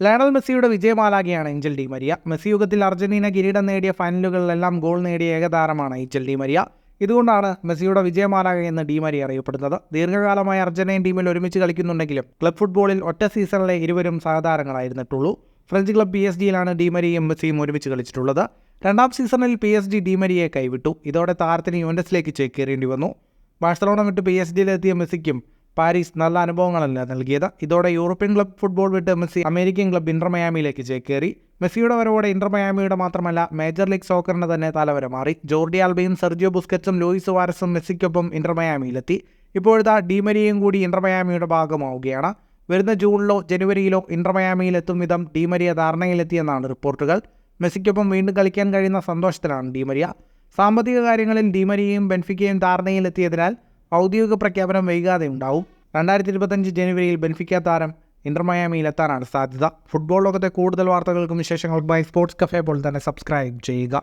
Lionel മെസ്സിയുടെ വിജയമാലാകയാണ് Angel Di Maria. Messi യുഗത്തിൽ Argentina കിരീടം നേടിയ ഫൈനലുകളിലെല്ലാം ഗോൾ നേടിയ ഏകതാരമാണ് ഏഞ്ചൽ ഡി മരിയ. ഇതുകൊണ്ടാണ് മെസ്സിയുടെ വിജയമാലാക എന്ന് ഡി മരിയ അറിയപ്പെടുന്നത്. ദീർഘകാലമായി അർജന്റീൻ ടീമിൽ ഒരുമിച്ച് കളിക്കുന്നുണ്ടെങ്കിലും ക്ലബ് ഫുട്ബോളിൽ ഒറ്റ സീസണിലെ ഇരുവരും സഹതാരങ്ങളായിരുന്നിട്ടുള്ളൂ. ഫ്രഞ്ച് ക്ലബ് PSG-യിലാണ് ഡി മരിയയും മെസ്സിയും ഒരുമിച്ച് കളിച്ചിട്ടുള്ളത്. രണ്ടാം സീസണിൽ PSG ഡി മരിയയെ കൈവിട്ടു. ഇതോടെ താരത്തിന് യുവന്റസിലേക്ക് ചേക്കേറേണ്ടി വന്നു. ബാഴ്സലോണ വിട്ട് PSG-യിലെത്തിയ മെസ്സിക്കും പാരീസ് നല്ല അനുഭവങ്ങളല്ല നൽകിയത്. ഇതോടെ യൂറോപ്യൻ ക്ലബ് ഫുട്ബോൾ വിട്ട് മെസ്സി അമേരിക്കൻ ക്ലബ് ഇന്റർ മയാമിയിലേക്ക് ചേക്കേറി. മെസ്സിയുടെ വരവോടെ ഇന്റർ മയാമിയുടെ മാത്രമല്ല മേജർ ലീഗ് സോക്കറിന് തന്നെ തലവര മാറി. ജോർഡി ആൽബയും സെർജിയോ ബുസ്കറ്റ്സും ലൂയിസ് സുവാരസും മെസ്സിക്കൊപ്പം ഇന്റർ മയാമിയിലെത്തി. ഇപ്പോഴത്തെ ഡി മരിയയും കൂടി ഇന്റർ മയാമിയുടെ ഭാഗമാവുകയാണ്. വരുന്ന ജൂണിലോ ജനുവരിയിലോ ഇന്റർ മയാമിയിലെത്തും വിധം ഡി മരിയ ധാരണയിലെത്തിയെന്നാണ് റിപ്പോർട്ടുകൾ. മെസ്സിക്കൊപ്പം വീണ്ടും കളിക്കാൻ കഴിയുന്ന സന്തോഷത്തിലാണ് ഡി മരിയ. സാമ്പത്തിക കാര്യങ്ങളിൽ ഡി മരിയയും ബെൻഫിക്കയും ധാരണയിലെത്തിയതിനാൽ ഔദ്യോഗിക പ്രഖ്യാപനം വൈകാതെ ഉണ്ടാവും. 2025 ജനുവരിയിൽ ബെൻഫിക്ക താരം ഇന്റർ മയാമിയിലെത്താനാണ് സാധ്യത. ഫുട്ബോൾ ലോകത്തെ കൂടുതൽ വാർത്തകൾക്കും വിശേഷങ്ങൾക്കുമായി സ്പോർട്സ് കഫേ പോലെ തന്നെ സബ്സ്ക്രൈബ് ചെയ്യുക.